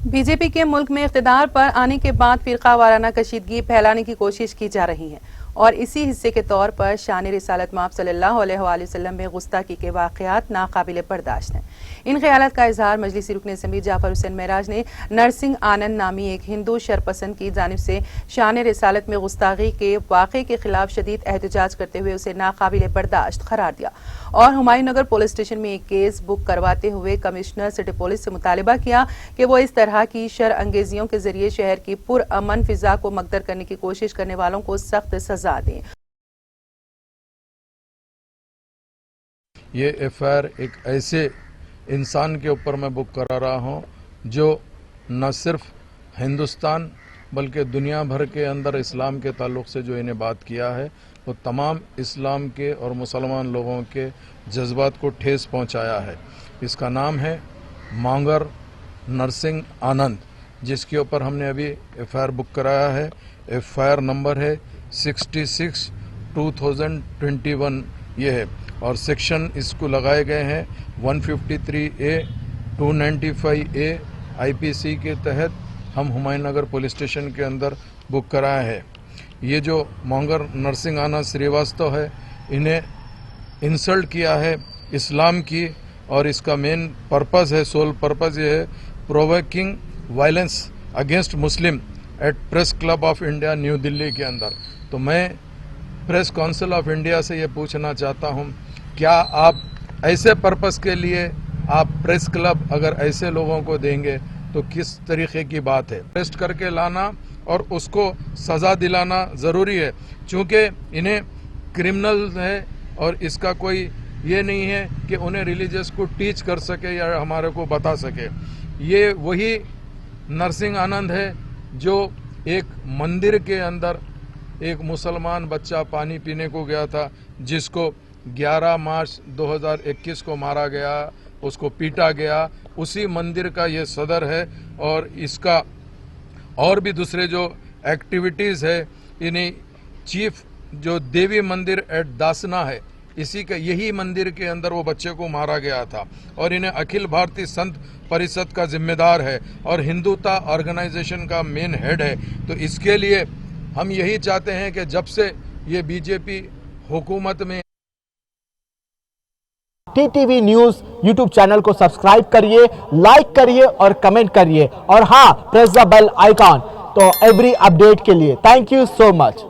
BJP के मुल्क में इख्तिदार पर आने के बाद फिरका वाराना कशीदगी फैलाने की कोशिश की जा रही है और इसी हिस्से के तौर पर शान रिसालत माब सल्लल्लाहु अलैहि वसल्लम में गुस्ताखी के वाक़यात नाकाबिले बर्दाश्त हैं। इन ख्यालात का इजहार मजलिसी रुकन असम्बली जाफर हुसैन महराज ने नरसिंह आनंद नामी एक हिंदू शरपसंद की जानिब से शान रिसालत में गुस्ताखी के वाक़े के खिलाफ शदीद एहतजाज करते हुए उसे नाकाबिले बर्दाश्त करार दिया और हुमायूं नगर पुलिस स्टेशन में एक केस बुक करवाते हुए कमिश्नर सिटी पुलिस से मुतालिबा किया कि वो इस तरह की शर अंगेजियों के जरिए शहर की पुरअमन फिजा को मकदर करने की कोशिश करने वालों को सख्त सजा दें। ये एफआईआर एक ऐसे इंसान के ऊपर मैं बुक करा रहा हूँ जो न सिर्फ हिंदुस्तान बल्कि दुनिया भर के अंदर इस्लाम के ताल्लुक से जो इन्हें बात किया है वो तमाम इस्लाम के और मुसलमान लोगों के जज्बात को ठेस पहुंचाया है। इसका नाम है मॉन्गर नरसिंह आनंद, जिसके ऊपर हमने अभी एफआईआर बुक कराया है। एफआईआर नंबर है 66/2021 ये है और सेक्शन इसको लगाए गए हैं 153A 295A आईपीसी के तहत हम हुमायूं नगर पुलिस स्टेशन के अंदर बुक कराए हैं। ये जो मॉन्गर नरसिंह आनंद श्रीवास्तव है, इन्हें इंसल्ट किया है इस्लाम की और इसका मेन पर्पस है, सोल पर्पस ये है provoking violence against Muslim at press club of India new Delhi के अंदर। तो मैं प्रेस काउंसिल ऑफ इंडिया से ये पूछना चाहता हूँ, क्या आप ऐसे पर्पस के लिए आप प्रेस क्लब अगर ऐसे लोगों को देंगे तो किस तरीके की बात है। अरेस्ट करके लाना और उसको सज़ा दिलाना ज़रूरी है, चूँकि इन्हें क्रिमिनल है और इसका कोई ये नहीं है कि उन्हें रिलीजियस को टीच कर सके या हमारे को बता सके। ये वही नरसिंह आनंद है जो एक मंदिर के अंदर एक मुसलमान बच्चा पानी पीने को गया था, जिसको 11 मार्च 2021 को मारा गया, उसको पीटा गया। उसी मंदिर का ये सदर है और इसका और भी दूसरे जो एक्टिविटीज़ है, इन्हीं चीफ जो देवी मंदिर एट दासना है, इसी का यही मंदिर के अंदर वो बच्चे को मारा गया था और इन्हें अखिल भारतीय संत परिषद का जिम्मेदार है और हिंदुता ऑर्गेनाइजेशन का मेन हेड है। तो इसके लिए हम यही चाहते हैं कि जब से ये बीजेपी हुकूमत में टीटीवी न्यूज़ यूट्यूब चैनल को सब्सक्राइब करिए, लाइक करिए और कमेंट करिए और हाँ, प्रेस द बेल आइकॉन तो एवरी अपडेट के लिए। Thank you so much.